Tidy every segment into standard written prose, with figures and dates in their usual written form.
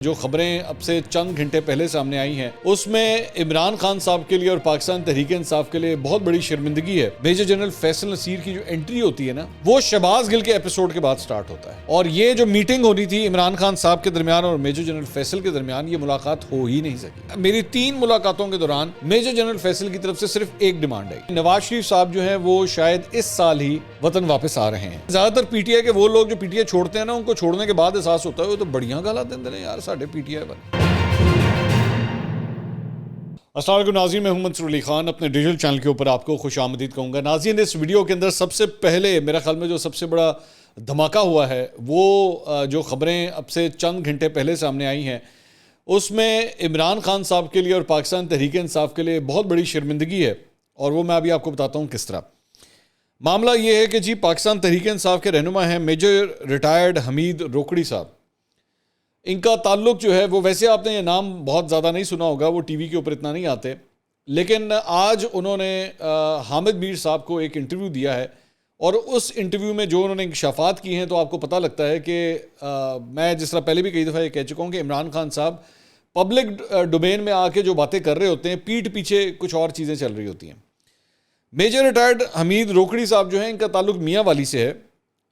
جو خبریں اب سے چند گھنٹے پہلے سامنے آئی ہیں اس میں عمران خان صاحب کے لیے اور پاکستان تحریک انصاف کے لیے بہت بڑی شرمندگی ہے۔ میجر جنرل فیصل نصیر کی جو انٹری ہوتی ہے نا وہ شہباز گل کے ایپیسوڈ کے بعد سٹارٹ ہوتا ہے، اور یہ جو میٹنگ ہونی تھی عمران خان صاحب کے درمیان اور میجر جنرل فیصل کے درمیان یہ ملاقات ہو ہی نہیں سکی۔ میری 3 ملاقاتوں کے دوران میجر جنرل فیصل کی طرف سے صرف ایک ڈیمانڈ آئی، نواز شریف صاحب جو ہیں وہ شاید اس سال ہی وطن واپس آ رہے ہیں۔ زیادہ تر پی ٹی آئی کے وہ لوگ جو پی ٹی آئی چھوڑتے ہیں نا ان کو چھوڑنے کے بعد احساس ہوتا ہے وہ تو بڑیاں گالاں دیندے نے یار ساڈے پی ٹی آئی پر۔ السلام علیکم ناظرین، میں ہوں منصور علی خان، اپنے ڈیجیٹل چینل کے اوپر آپ کو خوش آمدید کہوں گا۔ ناظرین، اس ویڈیو کے اندر سب سے پہلے میرا خیال میں جو سب سے بڑا دھماکہ ہوا ہے وہ جو خبریں اب سے چند گھنٹے پہلے سامنے آئی ہیں اس میں عمران خان صاحب کے لیے اور پاکستان تحریک انصاف کے لیے بہت بڑی شرمندگی ہے، اور وہ میں ابھی آپ کو بتاتا ہوں کس طرح۔ معاملہ یہ ہے کہ جی پاکستان تحریک انصاف کے رہنما ہیں میجر ریٹائرڈ حمید روکڑی صاحب۔ ان کا تعلق جو ہے وہ ویسے آپ نے یہ نام بہت زیادہ نہیں سنا ہوگا، وہ ٹی وی کے اوپر اتنا نہیں آتے، لیکن آج انہوں نے حامد میر صاحب کو ایک انٹرویو دیا ہے، اور اس انٹرویو میں جو انہوں نے انکشافات کی ہیں تو آپ کو پتہ لگتا ہے کہ میں جس طرح پہلے بھی کئی دفعہ یہ کہہ چکا ہوں کہ عمران خان صاحب پبلک ڈومین میں آ کے جو باتیں کر رہے ہوتے ہیں پیٹھ پیچھے کچھ اور چیزیں چل رہی ہوتی ہیں۔ میجر ریٹائرڈ حمید روکڑی صاحب جو ہیں ان کا تعلق میاں والی سے ہے،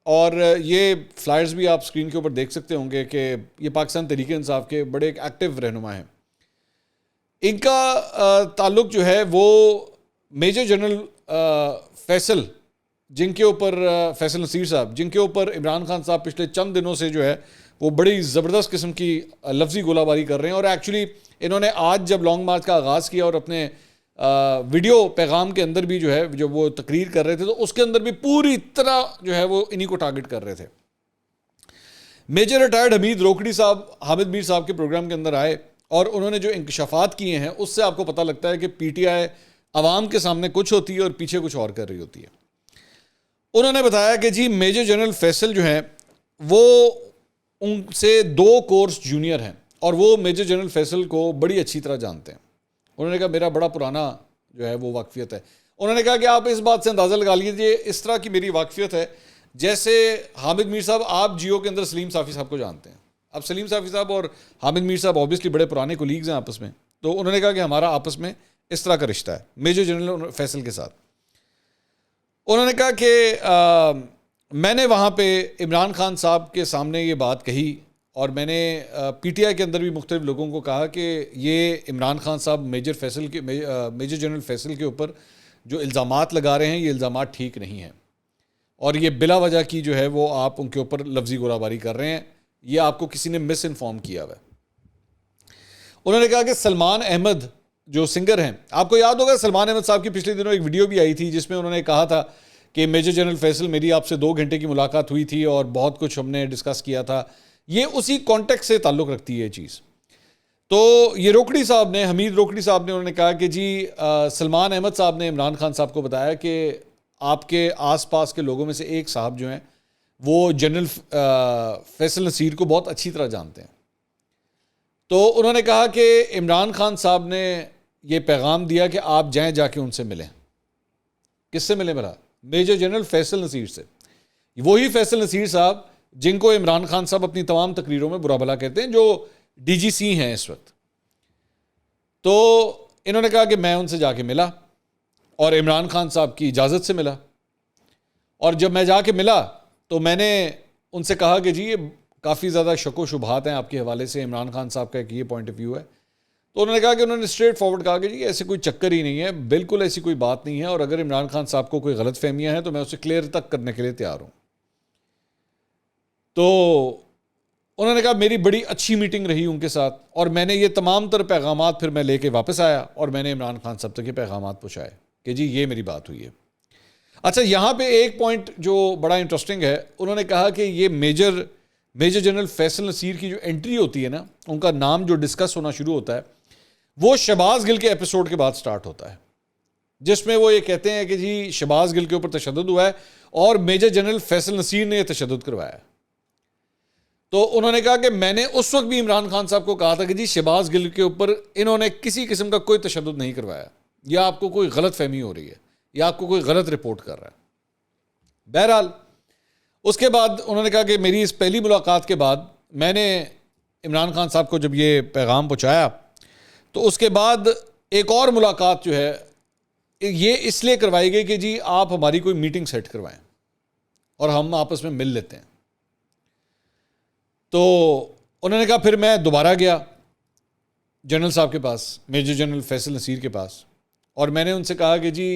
اور یہ فلائرز بھی آپ سکرین کے اوپر دیکھ سکتے ہوں گے کہ یہ پاکستان تحریک انصاف کے بڑے ایک ایکٹیو رہنما ہیں۔ ان کا تعلق جو ہے وہ میجر جنرل فیصل جن کے اوپر فیصل نصیر صاحب جن کے اوپر عمران خان صاحب پچھلے چند دنوں سے جو ہے وہ بڑی زبردست قسم کی لفظی گولہ باری کر رہے ہیں، اور ایکچولی انہوں نے آج جب لانگ مارچ کا آغاز کیا اور اپنے ویڈیو پیغام کے اندر بھی جو ہے جو وہ تقریر کر رہے تھے تو اس کے اندر بھی پوری طرح جو ہے وہ انہی کو ٹارگٹ کر رہے تھے۔ میجر ریٹائرڈ حمید روکڑی صاحب حامد میر صاحب کے پروگرام کے اندر آئے اور انہوں نے جو انکشافات کیے ہیں اس سے آپ کو پتہ لگتا ہے کہ پی ٹی آئی عوام کے سامنے کچھ ہوتی ہے اور پیچھے کچھ اور کر رہی ہوتی ہے۔ انہوں نے بتایا کہ جی میجر جنرل فیصل جو ہیں وہ ان سے 2 کورس جونیئر ہیں، اور وہ میجر جنرل فیصل کو بڑی اچھی طرح جانتے ہیں۔ انہوں نے کہا میرا بڑا پرانا جو ہے وہ واقفیت ہے۔ انہوں نے کہا کہ آپ اس بات سے اندازہ لگا لیجیے اس طرح کی میری واقفیت ہے جیسے حامد میر صاحب آپ جیو کے اندر سلیم صافی صاحب کو جانتے ہیں۔ اب سلیم صافی صاحب اور حامد میر صاحب اوبیسلی بڑے پرانے کولیگز ہیں آپس میں، تو انہوں نے کہا کہ ہمارا آپس میں اس طرح کا رشتہ ہے میجر جنرل فیصل کے ساتھ۔ انہوں نے کہا کہ میں نے وہاں پہ عمران خان صاحب کے سامنے یہ بات کہی، اور میں نے پی ٹی آئی کے اندر بھی مختلف لوگوں کو کہا کہ یہ عمران خان صاحب میجر جنرل فیصل کے اوپر جو الزامات لگا رہے ہیں یہ الزامات ٹھیک نہیں ہیں، اور یہ بلا وجہ کی جو ہے وہ آپ ان کے اوپر لفظی گولہ باری کر رہے ہیں، یہ آپ کو کسی نے مس انفارم کیا ہوا ہے۔ انہوں نے کہا کہ سلمان احمد جو سنگر ہیں، آپ کو یاد ہوگا سلمان احمد صاحب کی پچھلے دنوں ایک ویڈیو بھی آئی تھی جس میں انہوں نے کہا تھا کہ میجر جنرل فیصل میری آپ سے 2 گھنٹے کی ملاقات ہوئی تھی اور بہت کچھ ہم نے ڈسکس کیا تھا۔ یہ اسی کانٹیکٹ سے تعلق رکھتی ہے یہ چیز۔ تو یہ روکڑی صاحب نے حمید روکڑی صاحب نے انہوں نے کہا کہ جی سلمان احمد صاحب نے عمران خان صاحب کو بتایا کہ آپ کے آس پاس کے لوگوں میں سے ایک صاحب جو ہیں وہ جنرل فیصل نصیر کو بہت اچھی طرح جانتے ہیں۔ تو انہوں نے کہا کہ عمران خان صاحب نے یہ پیغام دیا کہ آپ جائیں جا کے ان سے ملیں۔ کس سے ملیں بھلا؟ میجر جنرل فیصل نصیر سے۔ وہی فیصل نصیر صاحب جن کو عمران خان صاحب اپنی تمام تقریروں میں برا بھلا کہتے ہیں، جو ڈی جی سی ہیں اس وقت۔ تو انہوں نے کہا کہ میں ان سے جا کے ملا اور عمران خان صاحب کی اجازت سے ملا، اور جب میں جا کے ملا تو میں نے ان سے کہا کہ جی یہ کافی زیادہ شک و شبہات ہیں آپ کے حوالے سے، عمران خان صاحب کا ایک یہ پوائنٹ آف ویو ہے۔ تو انہوں نے کہا کہ انہوں نے اسٹریٹ فارورڈ کہا کہ جی ایسے کوئی چکر ہی نہیں ہے، بالکل ایسی کوئی بات نہیں ہے، اور اگر عمران خان صاحب کو کوئی غلط فہمیاں ہیں تو میں اسے کلیئر تک کرنے کے لیے تیار ہوں۔ تو انہوں نے کہا میری بڑی اچھی میٹنگ رہی ان کے ساتھ، اور میں نے یہ تمام تر پیغامات پھر میں لے کے واپس آیا اور میں نے عمران خان صاحب تک یہ پیغامات پہنچائے کہ جی یہ میری بات ہوئی ہے۔ اچھا، یہاں پہ ایک پوائنٹ جو بڑا انٹرسٹنگ ہے، انہوں نے کہا کہ یہ میجر جنرل فیصل نصیر کی جو انٹری ہوتی ہے نا، ان کا نام جو ڈسکس ہونا شروع ہوتا ہے وہ شہباز گل کے ایپیسوڈ کے بعد سٹارٹ ہوتا ہے، جس میں وہ یہ کہتے ہیں کہ جی شہباز گل کے اوپر تشدد ہوا ہے اور میجر جنرل فیصل نصیر نے یہ تشدد کروایا ہے۔ تو انہوں نے کہا کہ میں نے اس وقت بھی عمران خان صاحب کو کہا تھا کہ جی شہباز گل کے اوپر انہوں نے کسی قسم کا کوئی تشدد نہیں کروایا، یا آپ کو کوئی غلط فہمی ہو رہی ہے، یا آپ کو کوئی غلط رپورٹ کر رہا ہے۔ بہرحال اس کے بعد انہوں نے کہا کہ میری اس پہلی ملاقات کے بعد میں نے عمران خان صاحب کو جب یہ پیغام پہنچایا تو اس کے بعد ایک اور ملاقات جو ہے یہ اس لیے کروائی گئی کہ جی آپ ہماری کوئی میٹنگ سیٹ کروائیں اور ہم آپس میں مل لیتے ہیں. تو انہوں نے کہا پھر میں دوبارہ گیا جنرل صاحب کے پاس, میجر جنرل فیصل نصیر کے پاس, اور میں نے ان سے کہا کہ جی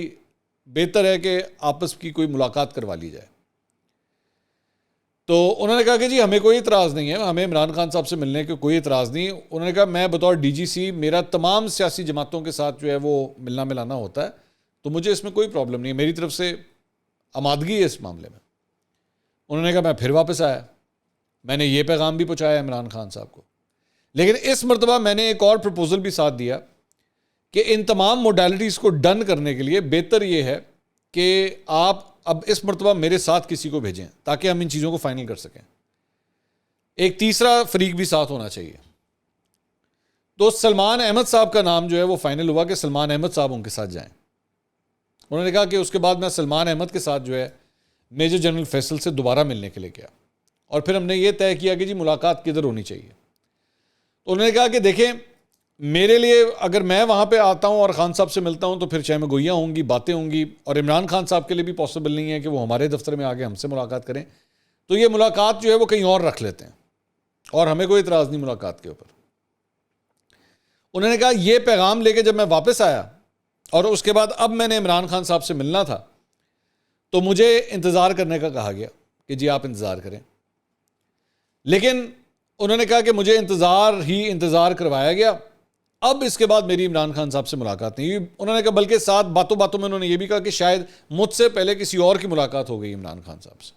بہتر ہے کہ آپس کی کوئی ملاقات کروا لی جائے. تو انہوں نے کہا کہ جی ہمیں کوئی اعتراض نہیں ہے, ہمیں عمران خان صاحب سے ملنے کے کوئی اعتراض نہیں. انہوں نے کہا میں بطور ڈی جی سی میرا تمام سیاسی جماعتوں کے ساتھ جو ہے وہ ملنا ملانا ہوتا ہے, تو مجھے اس میں کوئی پرابلم نہیں ہے, میری طرف سے آمادگی ہے اس معاملے میں. انہوں نے کہا میں پھر واپس آیا, میں نے یہ پیغام بھی پہنچایا عمران خان صاحب کو, لیکن اس مرتبہ میں نے ایک اور پروپوزل بھی ساتھ دیا کہ ان تمام موڈیلٹیز کو ڈن کرنے کے لیے بہتر یہ ہے کہ آپ اب اس مرتبہ میرے ساتھ کسی کو بھیجیں تاکہ ہم ان چیزوں کو فائنل کر سکیں. ایک تیسرا فریق بھی ساتھ ہونا چاہیے. تو سلمان احمد صاحب کا نام جو ہے وہ فائنل ہوا کہ سلمان احمد صاحب ان کے ساتھ جائیں. انہوں نے کہا کہ اس کے بعد میں سلمان احمد کے ساتھ جو ہے میجر جنرل فیصل سے دوبارہ ملنے کے لیے گیا, اور پھر ہم نے یہ طے کیا کہ جی ملاقات کدھر ہونی چاہیے. تو انہوں نے کہا کہ دیکھیں میرے لیے اگر میں وہاں پہ آتا ہوں اور خان صاحب سے ملتا ہوں تو پھر چاہے میں گوئیاں ہوں گی, باتیں ہوں گی, اور عمران خان صاحب کے لیے بھی پاسبل نہیں ہے کہ وہ ہمارے دفتر میں آگے ہم سے ملاقات کریں, تو یہ ملاقات جو ہے وہ کہیں اور رکھ لیتے ہیں اور ہمیں کوئی اعتراض نہیں ملاقات کے اوپر. انہوں نے کہا یہ پیغام لے کے جب میں واپس آیا اور اس کے بعد اب میں نے عمران خان صاحب سے ملنا تھا تو مجھے انتظار کرنے کا کہا گیا کہ جی آپ انتظار کریں. لیکن انہوں نے کہا کہ مجھے انتظار کروایا گیا, اب اس کے بعد میری عمران خان صاحب سے ملاقات نہیں ہوئی. انہوں نے کہا بلکہ ساتھ باتوں باتوں میں انہوں نے یہ بھی کہا کہ شاید مجھ سے پہلے کسی اور کی ملاقات ہو گئی عمران خان صاحب سے,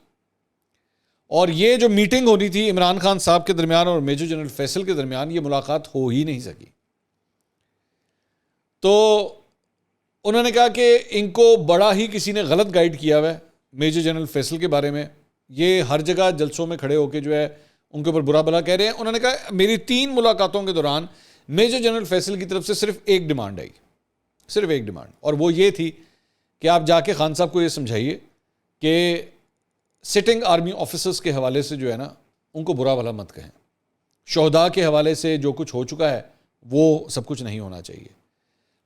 اور یہ جو میٹنگ ہونی تھی عمران خان صاحب کے درمیان اور میجر جنرل فیصل کے درمیان یہ ملاقات ہو ہی نہیں سکی. تو انہوں نے کہا کہ ان کو بڑا ہی کسی نے غلط گائیڈ کیا ہوا ہے میجر جنرل فیصل کے بارے میں, یہ ہر جگہ جلسوں میں کھڑے ہو کے جو ہے ان کے اوپر برا بھلا کہہ رہے ہیں. انہوں نے کہا میری 3 ملاقاتوں کے دوران میجر جنرل فیصل کی طرف سے صرف ایک ڈیمانڈ آئی, صرف ایک ڈیمانڈ, اور وہ یہ تھی کہ آپ جا کے خان صاحب کو یہ سمجھائیے کہ سٹنگ آرمی آفیسرز کے حوالے سے جو ہے نا ان کو برا بھلا مت کہیں, شہداء کے حوالے سے جو کچھ ہو چکا ہے وہ سب کچھ نہیں ہونا چاہیے.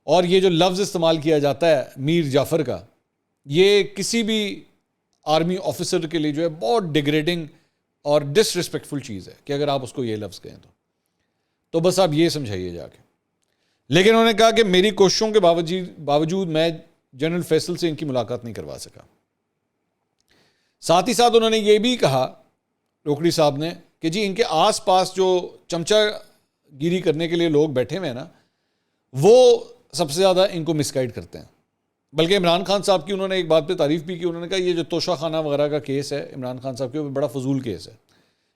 اور یہ جو لفظ استعمال کیا جاتا ہے میر جعفر کا, یہ کسی بھی آرمی آفیسر کے لیے جو ہے بہت ڈیگریڈنگ اور ڈس ریسپیکٹفل چیز ہے کہ اگر آپ اس کو یہ لفظ کہیں تو بس آپ یہ سمجھائیے جا کے. لیکن انہوں نے کہا کہ میری کوششوں کے باوجود میں جنرل فیصل سے ان کی ملاقات نہیں کروا سکا. ساتھ ہی ساتھ انہوں نے یہ بھی کہا روکڑی صاحب نے کہ جی ان کے آس پاس جو چمچہ گیری کرنے کے لیے لوگ بیٹھے ہوئے ہیں نا وہ سب سے زیادہ ان کو مس گائیڈ کرتے ہیں. بلکہ عمران خان صاحب کی انہوں نے ایک بات پہ تعریف بھی کی. انہوں نے کہا یہ جو توشہ خانہ وغیرہ کا کیس ہے عمران خان صاحب کے اوپر بڑا فضول کیس ہے,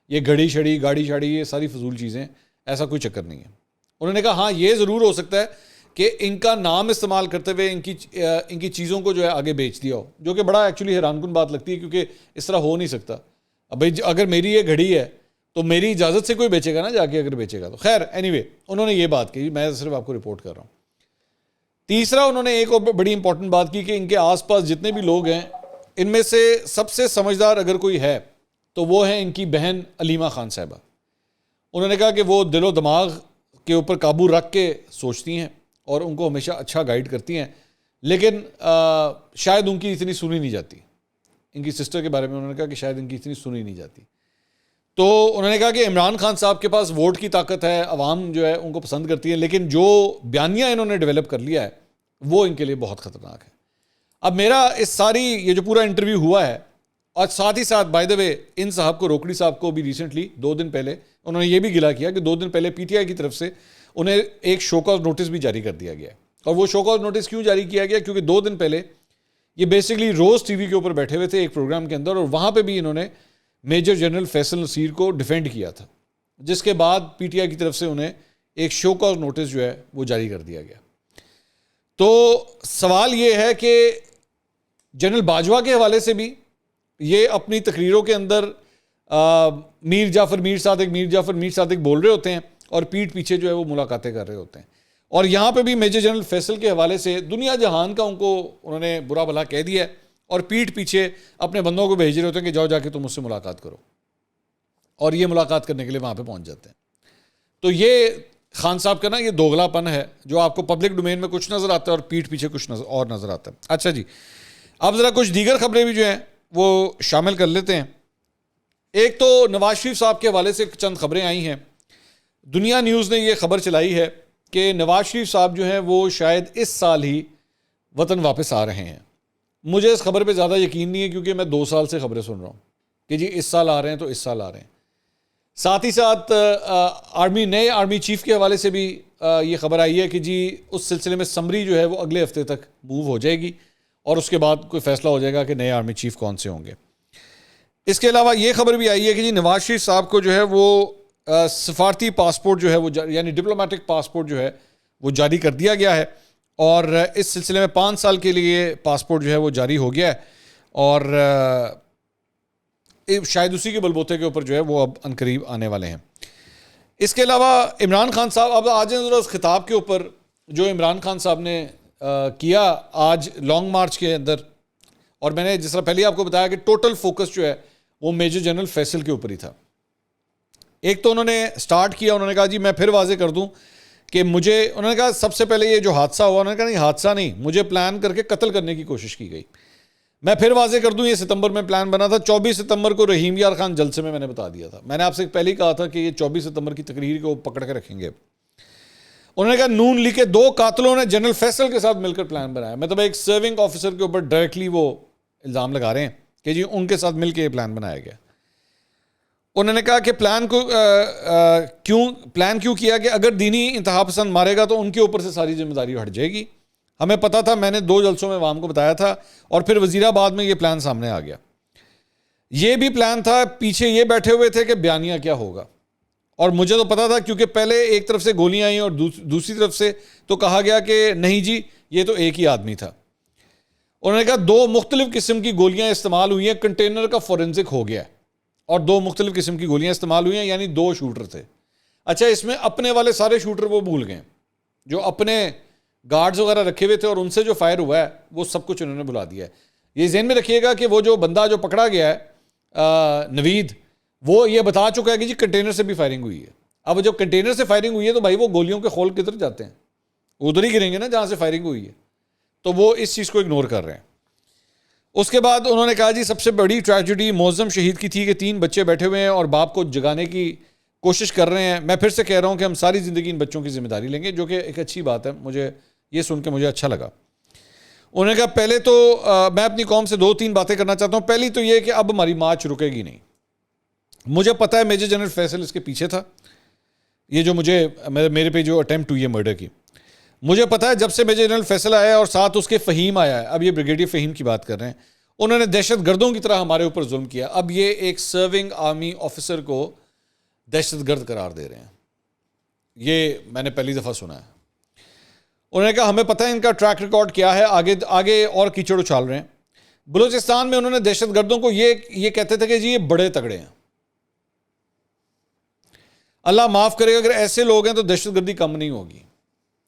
یہ گھڑی شڑی گاڑی شاڑی یہ ساری فضول چیزیں, ایسا کوئی چکر نہیں ہے. انہوں نے کہا ہاں یہ ضرور ہو سکتا ہے کہ ان کا نام استعمال کرتے ہوئے ان کی چیزوں کو جو ہے آگے بیچ دیا ہو, جو کہ بڑا ایکچولی حیران کن بات لگتی ہے کیونکہ اس طرح ہو نہیں سکتا. اب بھائی اگر میری یہ گھڑی ہے تو میری اجازت سے کوئی بیچے گا نا جا کے, اگر بیچے گا تو. خیر اینی وے انہوں نے یہ بات کی, میں صرف آپ کو رپورٹ کر رہا ہوں. تیسرا انہوں نے ایک اور بڑی امپورٹنٹ بات کی کہ ان کے آس پاس جتنے بھی لوگ ہیں ان میں سے سب سے سمجھدار اگر کوئی ہے تو وہ ہے ان کی بہن علیمہ خان صاحبہ. انہوں نے کہا کہ وہ دل و دماغ کے اوپر قابو رکھ کے سوچتی ہیں اور ان کو ہمیشہ اچھا گائیڈ کرتی ہیں, لیکن شاید ان کی اتنی سنی نہیں جاتی. ان کی سسٹر کے بارے میں انہوں نے کہا کہ شاید ان کی اتنی سنی نہیں جاتی. تو انہوں نے کہا کہ عمران خان صاحب کے پاس ووٹ کی طاقت ہے, عوام جو ہے ان کو پسند کرتی ہے, لیکن جو بیانیہ انہوں نے ڈیولپ کر لیا ہے وہ ان کے لیے بہت خطرناک ہے. اب میرا اس ساری یہ جو پورا انٹرویو ہوا ہے, اور ساتھ ہی ساتھ بائی دا وے ان صاحب کو روکڑی صاحب کو بھی ریسنٹلی 2 دن پہلے انہوں نے یہ بھی گلا کیا کہ 2 دن پہلے پی ٹی آئی کی طرف سے انہیں ایک شو کاز نوٹس بھی جاری کر دیا گیا ہے. اور وہ شو کاز نوٹس کیوں جاری کیا گیا, کیونکہ 2 دن پہلے یہ بیسکلی روز ٹی وی کے اوپر بیٹھے ہوئے تھے ایک پروگرام کے اندر, اور وہاں پہ بھی انہوں نے میجر جنرل فیصل نصیر کو ڈیفینڈ کیا تھا, جس کے بعد پی ٹی آئی کی طرف سے انہیں ایک شو کاز نوٹس جو ہے وہ جاری کر دیا گیا. تو سوال یہ ہے کہ جنرل باجوہ کے حوالے سے بھی یہ اپنی تقریروں کے اندر میر جعفر میر صادق بول رہے ہوتے ہیں اور پیٹھ پیچھے جو ہے وہ ملاقاتیں کر رہے ہوتے ہیں. اور یہاں پہ بھی میجر جنرل فیصل کے حوالے سے دنیا جہان کا انہوں نے برا بھلا کہہ دیا ہے, اور پیٹھ پیچھے اپنے بندوں کو بھیج رہے ہوتے ہیں کہ جاؤ جا کے تم مجھ سے ملاقات کرو, اور یہ ملاقات کرنے کے لیے وہاں پہ پہنچ جاتے ہیں. تو یہ خان صاحب کا نا یہ دوغلا پن ہے جو آپ کو پبلک ڈومین میں کچھ نظر آتا ہے اور پیٹھ پیچھے کچھ اور نظر آتا ہے. اچھا جی, اب ذرا کچھ دیگر خبریں بھی جو ہیں وہ شامل کر لیتے ہیں. ایک تو نواز شریف صاحب کے حوالے سے چند خبریں آئی ہیں. دنیا نیوز نے یہ خبر چلائی ہے کہ نواز شریف صاحب جو ہیں وہ شاید اس سال ہی وطن واپس آ رہے ہیں. مجھے اس خبر پہ زیادہ یقین نہیں ہے کیونکہ میں 2 سال سے خبریں سن رہا ہوں کہ جی اس سال آ رہے ہیں تو اس سال آ رہے ہیں. ساتھ ہی ساتھ نئے آرمی چیف کے حوالے سے بھی یہ خبر آئی ہے کہ جی اس سلسلے میں سمری جو ہے وہ اگلے ہفتے تک موو ہو جائے گی اور اس کے بعد کوئی فیصلہ ہو جائے گا کہ نئے آرمی چیف کون سے ہوں گے. اس کے علاوہ یہ خبر بھی آئی ہے کہ جی نواز شریف صاحب کو جو ہے وہ سفارتی پاسپورٹ جو ہے وہ یعنی ڈپلومیٹک پاسپورٹ جو ہے وہ جاری کر دیا گیا ہے اور اس سلسلے میں 5 سال کے لیے پاسپورٹ جو ہے وہ جاری ہو گیا ہے اور شاید اسی کے بلبوتے کے اوپر جو ہے وہ اب عنقریب آنے والے ہیں. اس کے علاوہ عمران خان صاحب, اب آج ذرا اس خطاب کے اوپر جو عمران خان صاحب نے کیا آج لانگ مارچ کے اندر, اور میں نے جس طرح پہلے آپ کو بتایا کہ ٹوٹل فوکس جو ہے وہ میجر جنرل فیصل کے اوپر ہی تھا. ایک تو انہوں نے سٹارٹ کیا, انہوں نے کہا جی میں پھر واضح کر دوں کہ انہوں نے کہا سب سے پہلے یہ جو حادثہ ہوا, انہوں نے کہا نہیں حادثہ نہیں, مجھے پلان کر کے قتل کرنے کی کوشش کی گئی. میں پھر واضح کر دوں یہ ستمبر میں پلان بنا تھا. 24 ستمبر کو رحیم یار خان جلسے میں نے بتا دیا تھا. میں نے آپ سے پہلے ہی کہا تھا کہ یہ 24 ستمبر کی تقریر کو پکڑ کے رکھیں گے. انہوں نے کہا نون لیگ کے 2 قاتلوں نے جنرل فیصل کے ساتھ مل کر پلان بنایا. مطلب ایک سرونگ آفیسر کے اوپر ڈائریکٹلی وہ الزام لگا رہے ہیں کہ جی ان کے ساتھ مل کے یہ پلان بنایا گیا. انہوں نے کہا کہ پلان کیوں کیا کہ اگر دینی انتہا پسند مارے گا تو ان کے اوپر سے ساری ذمہ داری ہٹ جائے گی. ہمیں پتا تھا, میں نے 2 جلسوں میں عوام کو بتایا تھا اور پھر وزیر آباد میں یہ پلان سامنے آ گیا. یہ بھی پلان تھا, پیچھے یہ بیٹھے ہوئے تھے کہ بیانیہ کیا ہوگا, اور مجھے تو پتا تھا کیونکہ پہلے ایک طرف سے گولیاں آئیں اور دوسری طرف سے تو کہا گیا کہ نہیں جی یہ تو ایک ہی آدمی تھا. انہوں نے کہا 2 مختلف قسم کی گولیاں استعمال ہوئی ہیں, کنٹینر کا فورنزک ہو گیا ہے اور 2 مختلف قسم کی گولیاں استعمال ہوئی ہیں, یعنی 2 شوٹر تھے. اچھا اس میں اپنے والے سارے شوٹر وہ بھول گئے, جو اپنے گارڈز وغیرہ رکھے ہوئے تھے اور ان سے جو فائر ہوا ہے وہ سب کچھ انہوں نے بلا دیا ہے. یہ ذہن میں رکھیے گا کہ وہ جو بندہ جو پکڑا گیا ہے نوید, وہ یہ بتا چکا ہے کہ جی کنٹینر سے بھی فائرنگ ہوئی ہے. اب جب کنٹینر سے فائرنگ ہوئی ہے تو بھائی وہ گولیوں کے خول کدھر جاتے ہیں, ادھر ہی گریں گے نا جہاں سے فائرنگ ہوئی ہے. تو وہ اس چیز کو اگنور کر رہے ہیں. اس کے بعد انہوں نے کہا جی سب سے بڑی ٹریجڈی معظم شہید کی تھی کہ 3 بچے بیٹھے ہوئے ہیں اور باپ کو جگانے کی کوشش کر رہے ہیں. میں پھر سے کہہ رہا ہوں کہ ہم ساری زندگی ان بچوں کی ذمہ داری لیں گے, جو کہ ایک اچھی بات ہے. مجھے یہ سن کے مجھے اچھا لگا. انہوں نے کہا پہلے تو میں اپنی قوم سے 2-3 باتیں کرنا چاہتا ہوں. پہلی تو یہ کہ اب ہماری مارچ رکے گی نہیں. مجھے پتا ہے میجر جنرل فیصل اس کے پیچھے تھا, یہ جو میرے پہ جو اٹیمپٹ ہوئی ہے مرڈر کی. مجھے پتا ہے جب سے میجر جنرل فیصل آیا اور ساتھ اس کے فہیم آیا ہے, اب یہ بریگیڈیئر فہیم کی بات کر رہے ہیں, انہوں نے دہشت گردوں کی طرح ہمارے اوپر ظلم کیا. اب یہ ایک سرونگ آرمی آفیسر کو دہشت گرد قرار دے رہے ہیں. یہ میں نے پہلی دفعہ سنا ہے. انہوں نے کہا ہمیں پتہ ہے ان کا ٹریک ریکارڈ کیا ہے, آگے اور کیچڑ اچھال رہے ہیں. بلوچستان میں انہوں نے دہشت گردوں کو یہ کہتے تھے کہ جی یہ بڑے تگڑے ہیں. اللہ معاف کرے گا اگر ایسے لوگ ہیں تو دہشت گردی کم نہیں ہوگی.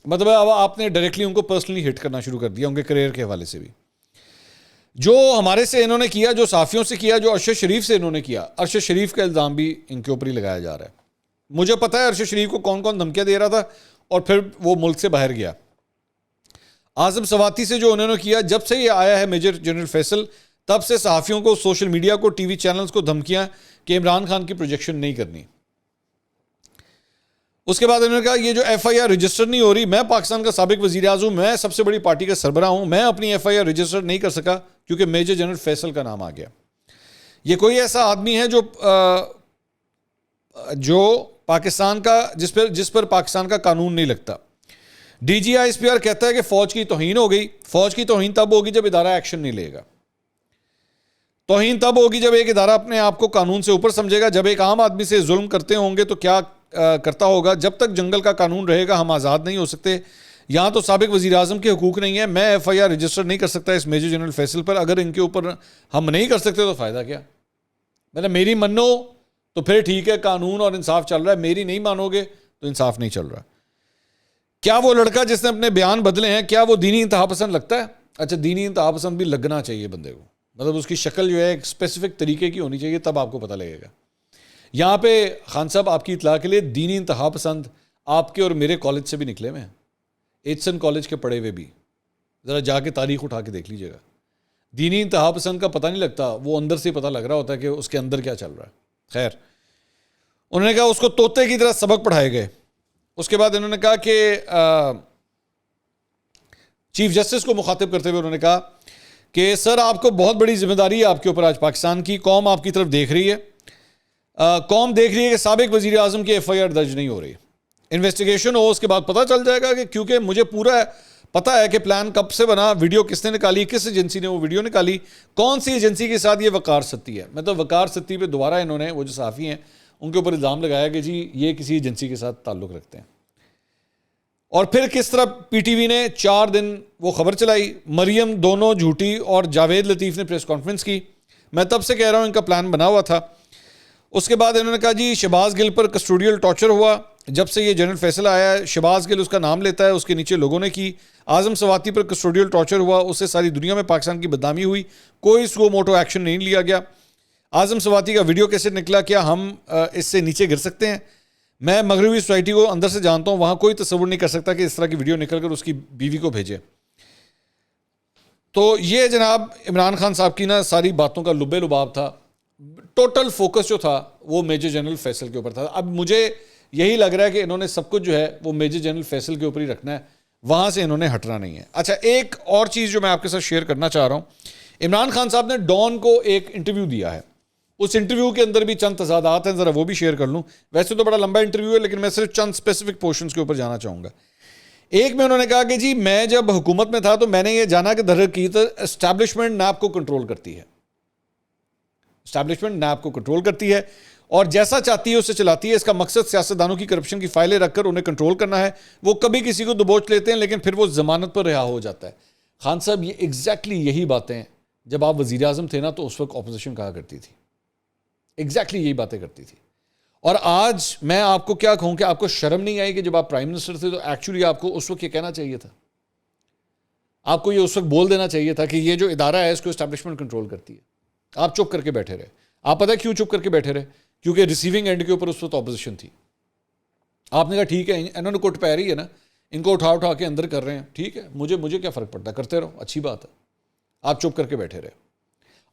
مطلب اب آپ نے ڈائریکٹلی ان کو پرسنلی ہٹ کرنا شروع کر دیا, ان کے کریئر کے حوالے سے بھی. جو ہمارے سے انہوں نے کیا, جو صحافیوں سے کیا, جو ارشد شریف سے انہوں نے کیا, ارشد شریف کا الزام بھی ان کے اوپر ہی لگایا جا رہا ہے. مجھے پتا ہے ارشد شریف کو کون کون دھمکیاں دے رہا تھا اور پھر وہ ملک سے باہر گیا. اعظم سواتی سے جو انہوں نے کیا, جب سے یہ آیا ہے میجر جنرل فیصل, تب سے صحافیوں کو, سوشل میڈیا کو, ٹی وی چینلز کو دھمکیاں کہ عمران خان کی پروجیکشن نہیں کرنی. اس کے بعد انہوں نے کہا یہ جو ایف آئی آر رجسٹر نہیں ہو رہی, میں پاکستان کا سابق وزیر اعظم, میں سب سے بڑی پارٹی کا سربراہ ہوں, میں اپنی ایف آئی آر رجسٹر نہیں کر سکا کیونکہ میجر جنرل فیصل کا نام آ گیا. یہ کوئی ایسا آدمی ہے جو پاکستان کا جس پر پاکستان کا قانون نہیں لگتا. D G I S P R کہتا ہے کہ فوج کی توہین ہو گئی. فوج کی توہین تب ہوگی جب ادارہ ایکشن نہیں لے گا. توہین تب ہوگی جب ایک ادارہ اپنے آپ کو قانون سے اوپر سمجھے گا. جب ایک عام آدمی سے ظلم کرتے ہوں گے تو کیا کرتا ہوگا. جب تک جنگل کا قانون رہے گا ہم آزاد نہیں ہو سکتے. یہاں تو سابق وزیر اعظم کے حقوق نہیں ہے. میں ایف آئی آر رجسٹر نہیں کر سکتا اس میجر جنرل فیصل پر. اگر ان کے اوپر ہم نہیں کر سکتے تو فائدہ کیا. میری منو تو پھر ٹھیک ہے, قانون اور انصاف چل رہا ہے. میری نہیں مانو گے تو انصاف نہیں چل رہا. کیا وہ لڑکا جس نے اپنے بیان بدلے ہیں, کیا وہ دینی انتہا پسند لگتا ہے؟ اچھا, دینی انتہا پسند بھی لگنا چاہیے بندے کو. مطلب اس کی شکل جو ہے ایک اسپیسیفک طریقے کی ہونی چاہیے, تب آپ کو پتہ لگے گا. یہاں پہ خان صاحب آپ کی اطلاع کے لیے دینی انتہا پسند آپ کے اور میرے کالج سے بھی نکلے ہوئے ہیں, ایچسن کالج کے پڑھے ہوئے بھی, ذرا جا کے تاریخ اٹھا کے دیکھ لیجیے گا. دینی انتہا پسند کا پتہ نہیں لگتا, وہ اندر سے پتہ لگ رہا ہوتا ہے کہ اس کے اندر کیا چل رہا ہے. خیر, انہوں نے کہا اس کو طوطے کی طرح سبق پڑھائے گئے. اس کے بعد انہوں نے کہا کہ چیف جسٹس کو مخاطب کرتے ہوئے انہوں نے کہا کہ سر آپ کو بہت بڑی ذمہ داری ہے آپ کے اوپر آج پاکستان کی. قوم آپ کی طرف دیکھ رہی ہے, قوم دیکھ رہی ہے کہ سابق وزیر اعظم کی ایف آئی آر درج نہیں ہو رہی. انویسٹیگیشن ہو, اس کے بعد پتہ چل جائے گا کہ, کیونکہ مجھے پورا پتہ ہے کہ پلان کب سے بنا, ویڈیو کس نے نکالی, کس ایجنسی نے وہ ویڈیو نکالی, کون سی ایجنسی کے ساتھ یہ وقار ستی ہے. مطلب وقار ستی پہ دوبارہ انہوں نے, وہ جو صحافی ہیں ان کے اوپر الزام لگایا کہ جی یہ کسی ایجنسی کے ساتھ تعلق رکھتے ہیں. اور پھر کس طرح پی ٹی وی نے 4 دن وہ خبر چلائی, مریم دونوں جھوٹی, اور جاوید لطیف نے پریس کانفرنس کی. میں تب سے کہہ رہا ہوں ان کا پلان بنا ہوا تھا. اس کے بعد انہوں نے کہا جی شہباز گل پر کسٹوڈیل ٹارچر ہوا, جب سے یہ جنرل فیصلہ آیا ہے. شہباز گل اس کا نام لیتا ہے, اس کے نیچے لوگوں نے کی. اعظم سواتی پر کسٹوڈیل ٹارچر ہوا, اس سے ساری دنیا میں پاکستان کی بدنامی ہوئی, کوئی سو موٹو ایکشن نہیں لیا گیا. اعظم سواتی کا ویڈیو کیسے نکلا, کیا ہم اس سے نیچے گر سکتے ہیں؟ میں مغربی سوسائٹی کو اندر سے جانتا ہوں, وہاں کوئی تصور نہیں کر سکتا کہ اس طرح کی ویڈیو نکل کر اس کی بیوی کو بھیجے. تو یہ جناب عمران خان صاحب کی نا ساری باتوں کا لب لباب تھا. ٹوٹل فوکس جو تھا وہ میجر جنرل فیصل کے اوپر تھا. اب مجھے یہی لگ رہا ہے کہ انہوں نے سب کچھ جو ہے وہ میجر جنرل فیصل کے اوپر ہی رکھنا ہے, وہاں سے انہوں نے ہٹنا نہیں ہے. اچھا, ایک اور چیز جو میں آپ کے ساتھ شیئر کرنا چاہ رہا ہوں, عمران خان صاحب نے ڈان کو ایک انٹرویو دیا ہے. اس انٹرویو کے اندر بھی چند تضادات ہیں, ذرا وہ بھی شیئر کر لوں. ویسے تو بڑا لمبا انٹرویو ہے, لیکن میں صرف چند اسپیسیفک پورشنز کے اوپر جانا چاہوں گا. ایک میں انہوں نے کہا کہ جی میں جب حکومت میں تھا تو میں نے یہ جانا کہ در حقیقت اسٹیبلشمنٹ نیب کو کنٹرول کرتی ہے, اسٹیبلشمنٹ نیب کو کنٹرول کرتی ہے اور جیسا چاہتی ہے اسے چلاتی ہے. اس کا مقصد سیاستدانوں کی کرپشن کی فائلیں رکھ کر انہیں کنٹرول کرنا ہے. وہ کبھی کسی کو دبوچ لیتے ہیں لیکن پھر وہ ضمانت پر رہا ہو جاتا ہے. خان صاحب یہ ایگزیکٹلی یہی باتیں جب آپ وزیر اعظم تھے نا تو اس وقت اپوزیشن کہا کرتی تھی, ایگزیکٹلی یہی باتیں کرتی تھی. اور آج میں آپ کو کیا کہوں کہ آپ کو شرم نہیں آئی کہ جب آپ پرائم منسٹر تھے تو ایکچولی آپ کو اس وقت یہ کہنا چاہیے تھا, آپ کو یہ اس وقت بول دینا چاہیے تھا کہ یہ جو ادارہ ہے اس کو اسٹیبلشمنٹ کنٹرول کرتی ہے. آپ چپ کر کے بیٹھے رہے. آپ پتہ ہے کیوں چپ کر کے بیٹھے رہے؟ کیونکہ ریسیونگ اینڈ کے اوپر اس وقت اپوزیشن تھی. آپ نے کہا ٹھیک ہے انہوں نے کوٹ پہ رہی ہے نا, ان کو اٹھا کے اندر کر رہے ہیں, ٹھیک ہے مجھے کیا فرق پڑتا ہے, کرتے رہو, اچھی بات ہے. آپ چپ کر کے بیٹھے رہے.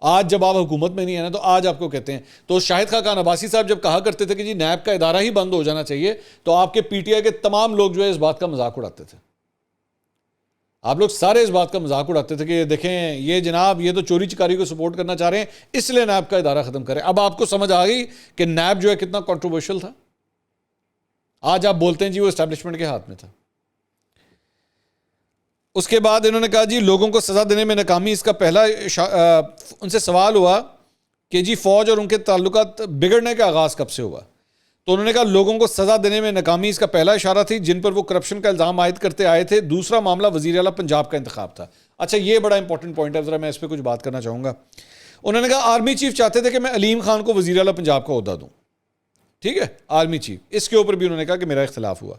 آج جب آپ حکومت میں نہیں ہے نا تو آج آپ کو کہتے ہیں. تو شاہد خاقان عباسی صاحب جب کہا کرتے تھے کہ جی نیب کا ادارہ ہی بند ہو جانا چاہیے, تو آپ کے پی ٹی آئی کے تمام لوگ جو ہے اس بات کا مذاق اڑاتے تھے. آپ لوگ سارے اس بات کا مذاق اڑاتے تھے کہ دیکھیں یہ جناب یہ تو چوری چکاری کو سپورٹ کرنا چاہ رہے ہیں, اس لیے نیب کا ادارہ ختم کریں. اب آپ کو سمجھ آ گئی کہ نیب جو ہے کتنا کنٹروورشل تھا. آج آپ بولتے ہیں جی وہ اسٹیبلشمنٹ کے ہاتھ میں تھا. اس کے بعد انہوں نے کہا جی لوگوں کو سزا دینے میں ناکامی, اس کا پہلا ان سے سوال ہوا کہ جی فوج اور ان کے تعلقات بگڑنے کا آغاز کب سے ہوا. تو انہوں نے کہا لوگوں کو سزا دینے میں ناکامی اس کا پہلا اشارہ تھی جن پر وہ کرپشن کا الزام عائد کرتے آئے تھے. دوسرا معاملہ وزیر اعلیٰ پنجاب کا انتخاب تھا. اچھا یہ بڑا امپورٹنٹ پوائنٹ ہے, ذرا میں اس پہ کچھ بات کرنا چاہوں گا. انہوں نے کہا آرمی چیف چاہتے تھے کہ میں علیم خان کو وزیر اعلیٰ پنجاب کا عہدہ دوں, ٹھیک ہے, آرمی چیف. اس کے اوپر بھی انہوں نے کہا کہ میرا اختلاف ہوا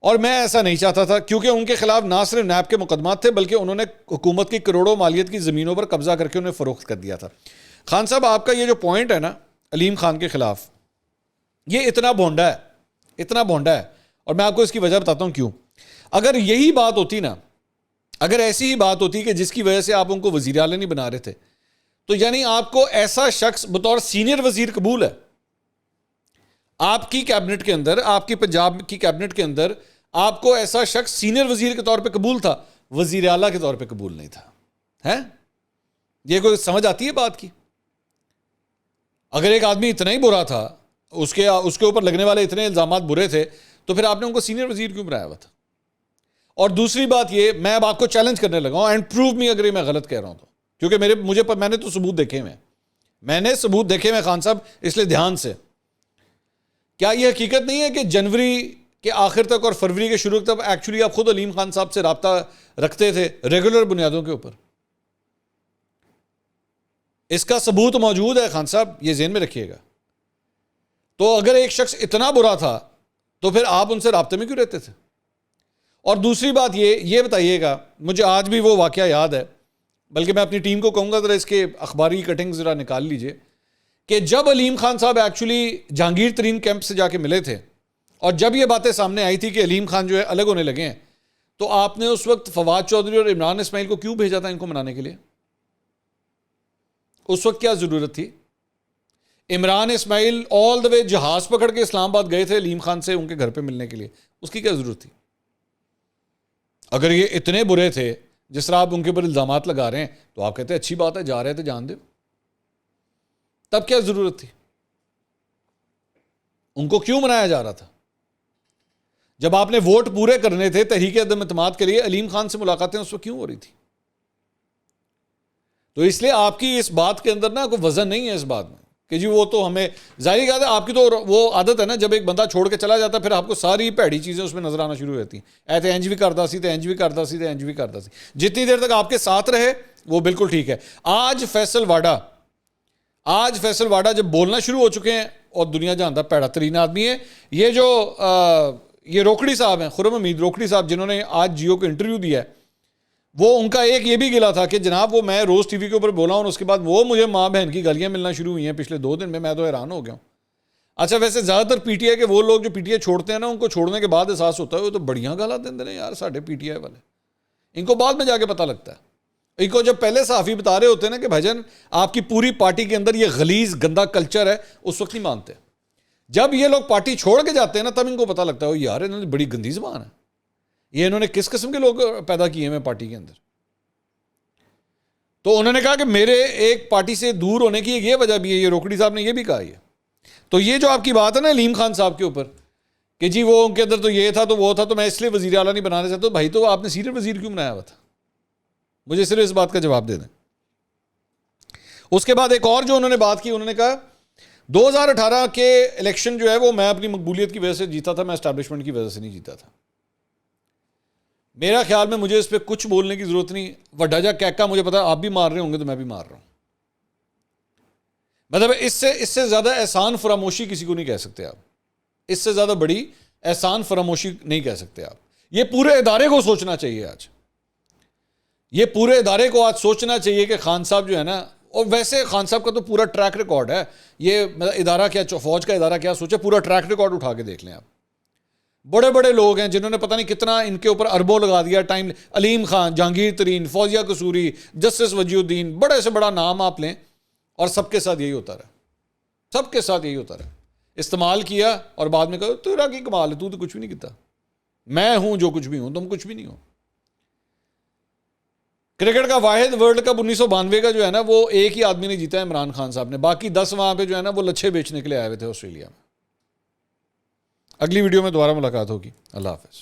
اور میں ایسا نہیں چاہتا تھا, کیونکہ ان کے خلاف نہ صرف نیب کے مقدمات تھے بلکہ انہوں نے حکومت کی کروڑوں مالیت کی زمینوں پر قبضہ کر کے انہیں فروخت کر دیا تھا. خان صاحب آپ کا یہ جو پوائنٹ ہے نا علیم خان کے خلاف, یہ اتنا بھونڈا ہے, اور میں آپ کو اس کی وجہ بتاتا ہوں کیوں. اگر یہی بات ہوتی نا, اگر ایسی ہی بات ہوتی کہ جس کی وجہ سے آپ ان کو وزیر اعلیٰ نہیں بنا رہے تھے, تو یعنی آپ کو ایسا شخص بطور سینئر وزیر قبول ہے آپ کی کیبنٹ کے اندر, آپ کی پنجاب کی کیبنٹ کے اندر آپ کو ایسا شخص سینئر وزیر کے طور پہ قبول تھا, وزیر اعلیٰ کے طور پہ قبول نہیں تھا. ہے یہ کوئی سمجھ آتی ہے بات کی؟ اگر ایک آدمی اتنا ہی برا تھا, اس کے اوپر لگنے والے اتنے الزامات برے تھے, تو پھر آپ نے ان کو سینئر وزیر کیوں بنایا ہوا تھا؟ اور دوسری بات یہ, میں اب آپ کو چیلنج کرنے لگا ہوں, اینڈ پروو می اگر میں غلط کہہ رہا ہوں تو, کیونکہ میں نے تو ثبوت دیکھے ہوئے خان صاحب, اس لیے دھیان سے. کیا یہ حقیقت نہیں ہے کہ جنوری کے آخر تک اور فروری کے شروع تک ایکچولی آپ خود علیم خان صاحب سے رابطہ رکھتے تھے ریگولر بنیادوں کے اوپر؟ اس کا ثبوت موجود ہے خان صاحب, یہ ذہن میں رکھیے گا. تو اگر ایک شخص اتنا برا تھا تو پھر آپ ان سے رابطے میں کیوں رہتے تھے؟ اور دوسری بات یہ بتائیے گا, مجھے آج بھی وہ واقعہ یاد ہے, بلکہ میں اپنی ٹیم کو کہوں گا ذرا اس کے اخباری کٹنگ ذرا نکال لیجئے. کہ جب علیم خان صاحب ایکچولی جہانگیر ترین کیمپ سے جا کے ملے تھے اور جب یہ باتیں سامنے آئی تھی کہ علیم خان جو ہے الگ ہونے لگے ہیں، تو آپ نے اس وقت فواد چودھری اور عمران اسماعیل کو کیوں بھیجا تھا ان کو منانے کے لیے؟ اس وقت کیا ضرورت تھی؟ عمران اسماعیل آل دا وے جہاز پکڑ کے اسلام آباد گئے تھے علیم خان سے ان کے گھر پہ ملنے کے لیے، اس کی کیا ضرورت تھی؟ اگر یہ اتنے برے تھے جس طرح آپ ان کے اوپر الزامات لگا رہے ہیں تو آپ کہتے ہیں اچھی بات ہے، جا رہے تھے جان دو، تب کیا ضرورت تھی؟ ان کو کیوں منایا جا رہا تھا؟ جب آپ نے ووٹ پورے کرنے تھے تحریک عدم اعتماد کے لیے، علیم خان سے ملاقاتیں اس وقت کیوں ہو رہی تھی؟ تو اس لیے آپ کی اس بات کے اندر نا کوئی وزن نہیں ہے اس بات میں کہ جی وہ تو ہمیں، ظاہر بات ہے آپ کی تو وہ عادت ہے نا، جب ایک بندہ چھوڑ کے چلا جاتا ہے پھر آپ کو ساری بھیڑی چیزیں اس میں نظر آنا شروع ہو جاتی ہیں، ایتے انج بھی کرتا سی تے انج بھی کرتا سی تے انج بھی کرتا سی، جتنی دیر تک آپ کے ساتھ رہے وہ بالکل ٹھیک ہے۔ آج فیصل واڈا جب بولنا شروع ہو چکے ہیں، اور دنیا جانتا پیڑا ترین آدمی ہے یہ جو یہ روکڑی صاحب ہیں، خرم حمید روکڑی صاحب، جنہوں نے آج جیو کو انٹرویو دیا ہے، وہ ان کا ایک یہ بھی گلا تھا کہ جناب وہ میں روز ٹی وی کے اوپر بولا ہوں اور اس کے بعد وہ مجھے ماں بہن کی گالیاں ملنا شروع ہوئی ہیں پچھلے 2 دن میں تو حیران ہو گیا ہوں۔ اچھا ویسے زیادہ تر پی ٹی آئی کے وہ لوگ جو پی ٹی آئی چھوڑتے ہیں نا، ان کو چھوڑنے کے بعد احساس ہوتا ہے وہ تو بڑیاں گالاں دیندے ہیں یار ساڈے پی ٹی آئی والے، ان کو بعد میں جا کے پتہ لگتا ہے۔ ان کو جب پہلے صحافی بتا رہے ہوتے ہیں نا کہ بھائی جان آپ کی پوری پارٹی کے اندر یہ غلیظ گندا کلچر ہے، اس وقت نہیں مانتے۔ جب یہ لوگ پارٹی چھوڑ کے جاتے ہیں نا تب ان کو پتہ لگتا ہے یار انہوں نے بڑی گندی زبان ہے، یہ انہوں نے کس قسم کے لوگ پیدا کیے ہیں پارٹی کے اندر۔ تو انہوں نے کہا کہ میرے ایک پارٹی سے دور ہونے کی یہ وجہ بھی ہے، یہ روکڑی صاحب نے یہ بھی کہا ہے۔ تو یہ جو آپ کی بات ہے نا علیم خان صاحب کے اوپر کہ جی وہ ان کے اندر تو یہ تھا تو وہ تھا تو میں اس لیے وزیر اعلیٰ نہیں بنانا چاہتا، بھائی تو آپ نے سینئر وزیر کیوں بنایا ہوا تھا؟ مجھے صرف اس بات کا جواب دے دیں۔ اس کے بعد ایک اور جو انہوں نے بات کی، انہوں نے کہا 2018 کے الیکشن جو ہے وہ میں اپنی مقبولیت کی وجہ سے جیتا تھا، میں اسٹیبلشمنٹ کی وجہ سے نہیں جیتا تھا۔ میرا خیال میں مجھے اس پہ کچھ بولنے کی ضرورت نہیں، وڈا جا کیکا مجھے پتا آپ بھی مار رہے ہوں گے تو میں بھی مار رہا ہوں۔ مطلب اس سے زیادہ احسان فراموشی کسی کو نہیں کہہ سکتے آپ، اس سے زیادہ بڑی احسان فراموشی نہیں کہہ سکتے آپ۔ یہ پورے ادارے کو سوچنا چاہیے آج، یہ پورے ادارے کو آج سوچنا چاہیے کہ خان صاحب جو ہے نا، اور ویسے خان صاحب کا تو پورا ٹریک ریکارڈ ہے، یہ ادارہ کیا فوج کا ادارہ کیا سوچے، پورا ٹریک ریکارڈ اٹھا کے دیکھ لیں آپ۔ بڑے بڑے لوگ ہیں جنہوں نے پتہ نہیں کتنا ان کے اوپر اربوں لگا دیا ٹائم، علیم خان، جہانگیر ترین، فوزیہ قصوری، جسٹس وجی الدین، بڑے سے بڑا نام آپ لیں، اور سب کے ساتھ یہی ہوتا رہا، سب کے ساتھ یہی ہوتا رہا۔ استعمال کیا اور بعد میں کہا تیرا کی کمال ہے، تو کچھ بھی نہیں کیتا، میں ہوں جو کچھ بھی ہوں، تم کچھ بھی نہیں ہو۔ کرکٹ کا واحد ورلڈ کپ 1992 کا جو ہے نا وہ ایک ہی آدمی نے جیتا ہے، عمران خان صاحب نے، باقی 10 وہاں پہ جو ہے نا وہ لچھے بیچنے کے لیے آئے ہوئے تھے آسٹریلیا میں۔ اگلی ویڈیو میں دوبارہ ملاقات ہوگی، اللہ حافظ۔